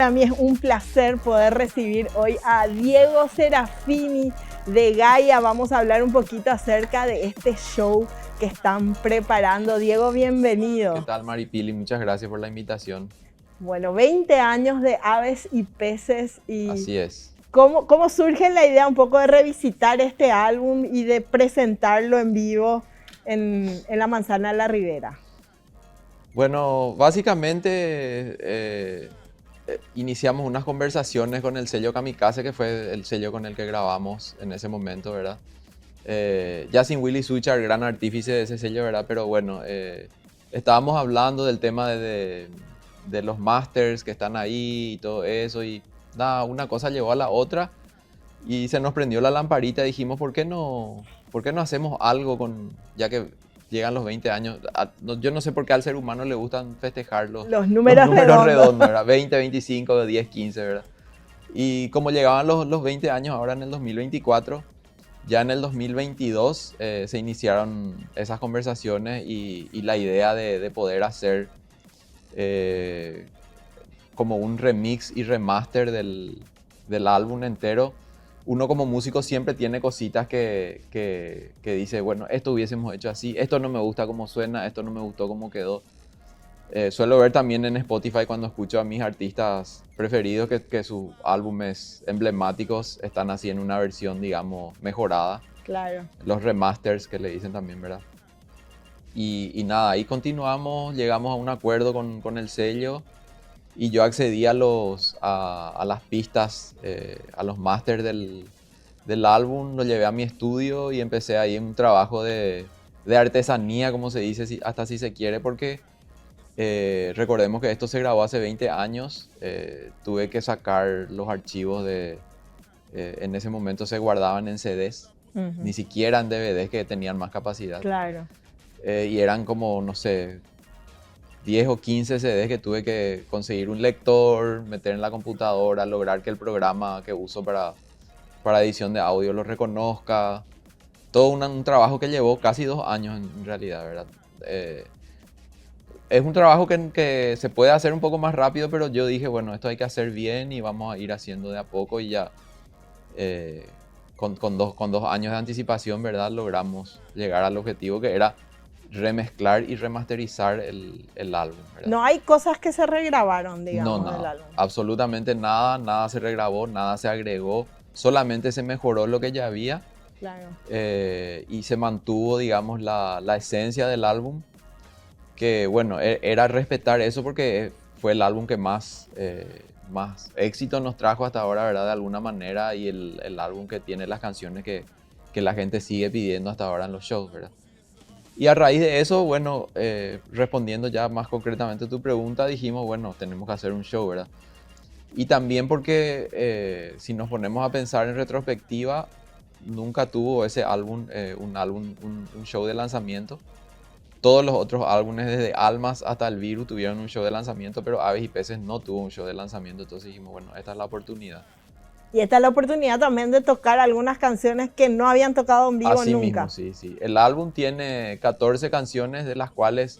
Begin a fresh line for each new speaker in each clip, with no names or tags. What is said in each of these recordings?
para mí es un placer poder recibir hoy a Diego Serafini de Gaia. Vamos a hablar un poquito acerca de este show que están preparando. Diego, bienvenido.
¿Qué tal, Maripili? Muchas gracias por la invitación.
Bueno, 20 años de Aves y Peces. Y
así es.
¿Cómo surge la idea un poco de revisitar este álbum y de presentarlo en vivo en la Manzana de la Ribera?
Bueno, básicamente iniciamos unas conversaciones con el sello Kamikaze, que fue el sello con el que grabamos en ese momento, ¿verdad? Ya sin Willy Suchar, gran artífice de ese sello, ¿verdad? Pero bueno, estábamos hablando del tema de los masters que están ahí y todo eso, y nada, una cosa llevó a la otra y se nos prendió la lamparita y dijimos, ¿por qué no hacemos algo ya que llegan los 20 años? Yo no sé por qué al ser humano le gustan festejar los
números
redondos, ¿verdad? 20, 25, 10, 15, ¿verdad? Y como llegaban los 20 años ahora en el 2024, ya en el 2022 se iniciaron esas conversaciones y la idea de poder hacer como un remix y remaster del álbum entero. Uno como músico siempre tiene cositas que dice, bueno, esto hubiésemos hecho así, esto no me gusta cómo suena, esto no me gustó cómo quedó. Suelo ver también en Spotify cuando escucho a mis artistas preferidos que sus álbumes emblemáticos están así en una versión, digamos, mejorada.
Claro.
Los remasters que le dicen también, ¿verdad? Y nada, ahí continuamos, llegamos a un acuerdo con el sello y yo accedí a las pistas, a los masters del álbum, lo llevé a mi estudio y empecé ahí un trabajo de artesanía, como se dice, hasta si se quiere, porque recordemos que esto se grabó hace 20 años, tuve que sacar los archivos en ese momento se guardaban en CDs, ni siquiera en DVDs que tenían más capacidad.
Claro.
Y eran como, no sé, 10 o 15 CDs que tuve que conseguir un lector, meter en la computadora, lograr que el programa que uso para edición de audio lo reconozca. Todo un trabajo que llevó casi 2 años en realidad, ¿verdad? Es un trabajo que se puede hacer un poco más rápido, pero yo dije, bueno, esto hay que hacer bien y vamos a ir haciendo de a poco y ya con dos años de anticipación, ¿verdad? Logramos llegar al objetivo que era remezclar y remasterizar el álbum, ¿verdad?
No hay cosas que se regrabaron, digamos, del álbum.
Absolutamente nada se regrabó, nada se agregó, solamente se mejoró lo que ya había.
Claro.
Y se mantuvo, digamos, la esencia del álbum, que bueno, era respetar eso porque fue el álbum que más éxito nos trajo hasta ahora, ¿verdad? De alguna manera, y el álbum que tiene las canciones que la gente sigue pidiendo hasta ahora en los shows, ¿verdad? Y a raíz de eso, bueno, respondiendo ya más concretamente a tu pregunta, dijimos, bueno, tenemos que hacer un show, ¿verdad? Y también porque si nos ponemos a pensar en retrospectiva, nunca tuvo ese álbum, un show de lanzamiento. Todos los otros álbumes, desde Almas hasta El Virus, tuvieron un show de lanzamiento, pero Aves y Peces no tuvo un show de lanzamiento. Entonces dijimos, bueno, esta es la oportunidad.
Y esta es la oportunidad también de tocar algunas canciones que no habían tocado en vivo
Así
nunca.
Mismo, sí. El álbum tiene 14 canciones, de las cuales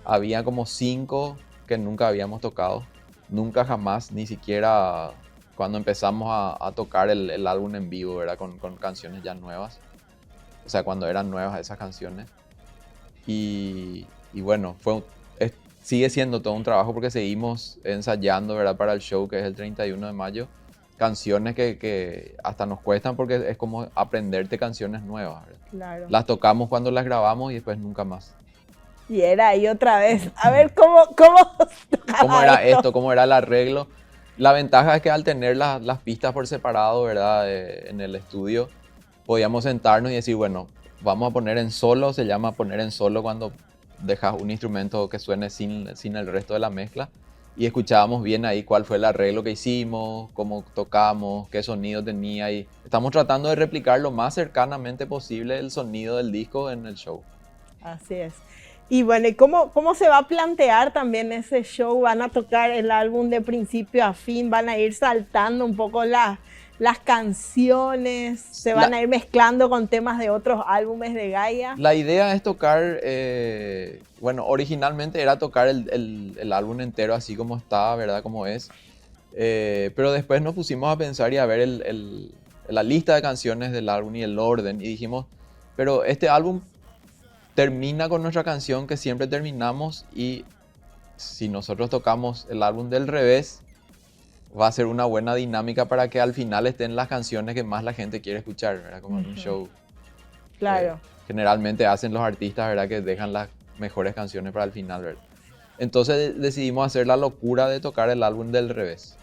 había como 5 que nunca habíamos tocado. Nunca jamás, ni siquiera cuando empezamos a tocar el álbum en vivo, ¿verdad? Con canciones ya nuevas. O sea, cuando eran nuevas esas canciones. Y bueno, sigue siendo todo un trabajo porque seguimos ensayando, ¿verdad? Para el show que es el 31 de mayo. Canciones que hasta nos cuestan porque es como aprenderte canciones nuevas, ¿verdad?
Claro.
Las tocamos cuando las grabamos y después nunca más.
Y era ahí otra vez. A ver, ¿cómo
era esto? ¿Cómo era el arreglo? La ventaja es que al tener las pistas por separado, ¿verdad? En el estudio, podíamos sentarnos y decir, bueno, vamos a poner en solo. Se llama poner en solo cuando dejas un instrumento que suene sin el resto de la mezcla. Y escuchábamos bien ahí cuál fue el arreglo que hicimos, cómo tocamos, qué sonido tenía. Y estamos tratando de replicar lo más cercanamente posible el sonido del disco en el show.
Así es. Y bueno, ¿y cómo se va a plantear también ese show? ¿Van a tocar el álbum de principio a fin? ¿Van a ir saltando un poco las canciones? ¿Se van a ir mezclando con temas de otros álbumes de Gaia?
La idea es tocar, bueno, originalmente era tocar el álbum entero así como está, ¿verdad? Como es. Pero después nos pusimos a pensar y a ver la lista de canciones del álbum y el orden y dijimos, pero este álbum termina con nuestra canción que siempre terminamos y si nosotros tocamos el álbum del revés, va a ser una buena dinámica para que al final estén las canciones que más la gente quiere escuchar, ¿verdad? Como en un show.
Claro.
Generalmente hacen los artistas, ¿verdad? Que dejan las mejores canciones para el final, ¿verdad? Entonces decidimos hacer la locura de tocar el álbum del revés.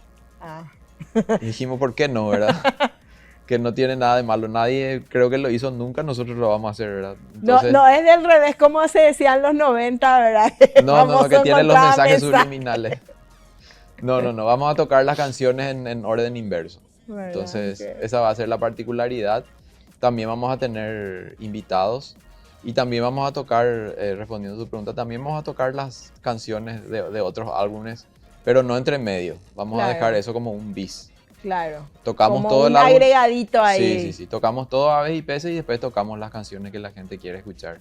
Y dijimos, ¿por qué no, verdad? Que no tiene nada de malo. Nadie creo que lo hizo nunca, nosotros lo vamos a hacer, ¿verdad?
Entonces, no es del revés como se decía en los 90, ¿verdad?
No, que tiene los mensajes subliminales. No, vamos a tocar las canciones en orden inverso. ¿Verdad? Entonces, esa va a ser la particularidad. También vamos a tener invitados y también vamos a tocar, respondiendo a tu pregunta, también vamos a tocar las canciones de otros álbumes, pero no entre medio. Vamos a dejar eso como un bis.
Claro.
Tocamos
como
todo
un
el álbum.
Agregadito ahí.
Sí. Tocamos todo aves y peces y después tocamos las canciones que la gente quiere escuchar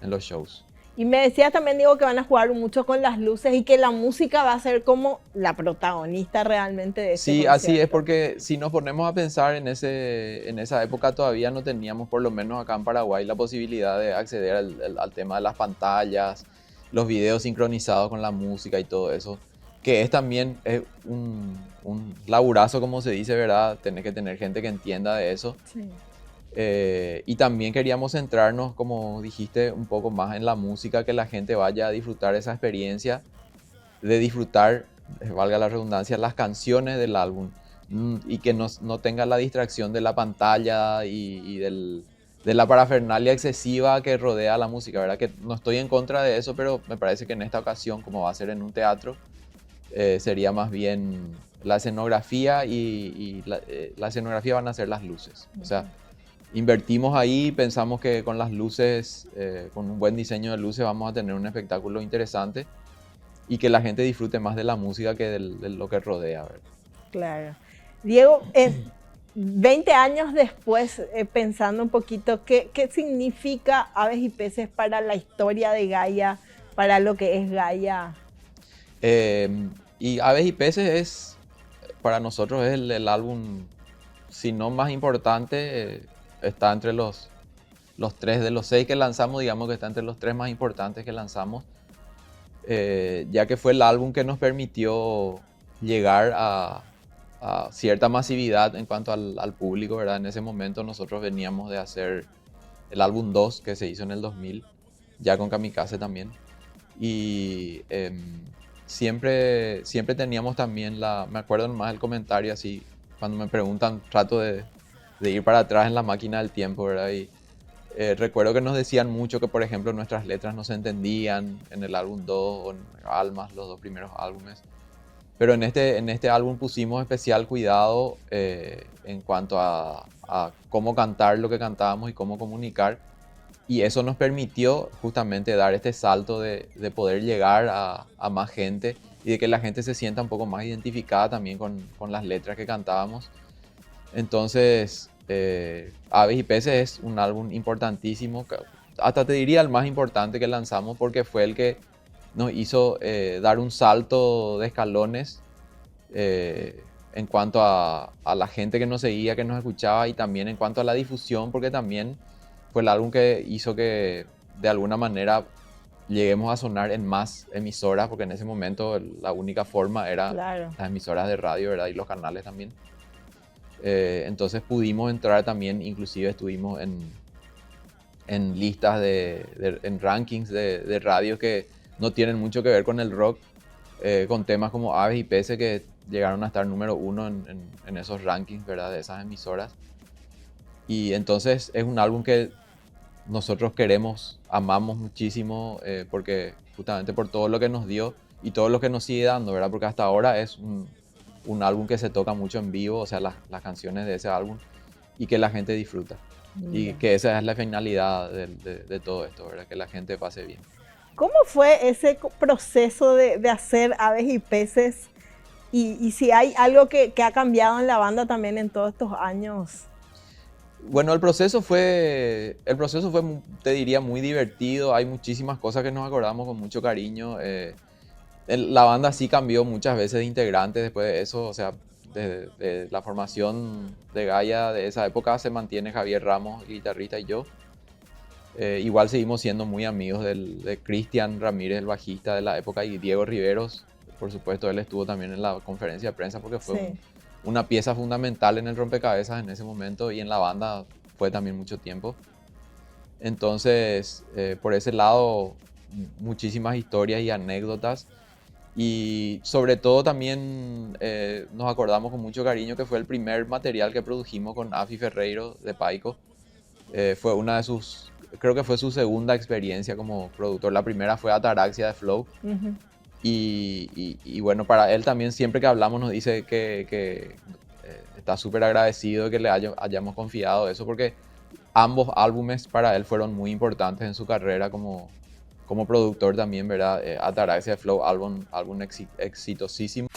en los shows.
Y me decías también, Diego, que van a jugar mucho con las luces y que la música va a ser como la protagonista realmente de este concierto.
Así es, porque si nos ponemos a pensar en esa época todavía no teníamos, por lo menos acá en Paraguay, la posibilidad de acceder al tema de las pantallas, los videos sincronizados con la música y todo eso, que es también un laburazo, como se dice, ¿verdad? Tenés que tener gente que entienda de eso.
Sí.
Y también queríamos centrarnos, como dijiste, un poco más en la música, que la gente vaya a disfrutar esa experiencia de disfrutar, valga la redundancia, las canciones del álbum y que no tenga la distracción de la pantalla y de la parafernalia excesiva que rodea la música, ¿verdad? Que no estoy en contra de eso, pero me parece que en esta ocasión, como va a ser en un teatro, sería más bien la escenografía y la escenografía van a ser las luces. O sea, invertimos ahí, pensamos que con las luces, con un buen diseño de luces vamos a tener un espectáculo interesante y que la gente disfrute más de la música que de lo que rodea, ¿verdad?
Claro. Diego, 20 años después, pensando un poquito, ¿qué significa Aves y Peces para la historia de Gaia, para lo que es Gaia?
Y Aves y Peces para nosotros es el álbum, si no más importante, está entre los 3 de los 6 que lanzamos, digamos que está entre los 3 más importantes que lanzamos, ya que fue el álbum que nos permitió llegar a cierta masividad en cuanto al público, ¿verdad? En ese momento nosotros veníamos de hacer el álbum 2 que se hizo en el 2000, ya con Kamikaze también, y siempre teníamos también me acuerdo nomás el comentario así, cuando me preguntan, trato de ir para atrás en la máquina del tiempo, ¿verdad? Y recuerdo que nos decían mucho que, por ejemplo, nuestras letras no se entendían en el álbum 2 o en Almas, los 2 primeros álbumes. Pero en este álbum pusimos especial cuidado en cuanto a cómo cantar lo que cantábamos y cómo comunicar. Y eso nos permitió justamente dar este salto de poder llegar a más gente y de que la gente se sienta un poco más identificada también con las letras que cantábamos. Entonces, Aves y Peces es un álbum importantísimo, hasta te diría el más importante que lanzamos porque fue el que nos hizo dar un salto de escalones en cuanto a la gente que nos seguía, que nos escuchaba y también en cuanto a la difusión, porque también fue el álbum que hizo que de alguna manera lleguemos a sonar en más emisoras, porque en ese momento la única forma era las emisoras de radio, ¿verdad? Y los canales también. Entonces pudimos entrar también, inclusive estuvimos en listas en rankings de radios que no tienen mucho que ver con el rock, con temas como Aves y Peces que llegaron a estar número 1 en esos rankings, ¿verdad? De esas emisoras. Y entonces es un álbum que nosotros amamos muchísimo, porque justamente por todo lo que nos dio y todo lo que nos sigue dando, ¿verdad? Porque hasta ahora es un álbum que se toca mucho en vivo, o sea, las canciones de ese álbum, y que la gente disfruta. Y que esa es la finalidad de todo esto, ¿verdad? Que la gente pase bien.
¿Cómo fue ese proceso de hacer Aves y Peces? Y si hay algo que ha cambiado en la banda también en todos estos años.
Bueno, el proceso fue, te diría, muy divertido. Hay muchísimas cosas que nos acordamos con mucho cariño. La banda sí cambió muchas veces de integrantes después de eso, o sea, de la formación de Gaia de esa época se mantiene Javier Ramos, guitarrista, y yo. Igual seguimos siendo muy amigos de Cristian Ramírez, el bajista de la época, y Diego Riveros. Por supuesto, él estuvo también en la conferencia de prensa porque fue
Sí.
una pieza fundamental en el rompecabezas en ese momento, y en la banda fue también mucho tiempo. Entonces, por ese lado, muchísimas historias y anécdotas. Y sobre todo también nos acordamos con mucho cariño que fue el primer material que produjimos con Afi Ferreiro de Paico. Fue una de sus, creo que fue su segunda experiencia como productor. La primera fue Ataraxia de Flow.
Ujú.
Y bueno, para él también siempre que hablamos nos dice que está súper agradecido de que le hayamos confiado eso, porque ambos álbumes para él fueron muy importantes en su carrera como productor también, ¿verdad? Ataraxia de Flow, álbum exitosísimo.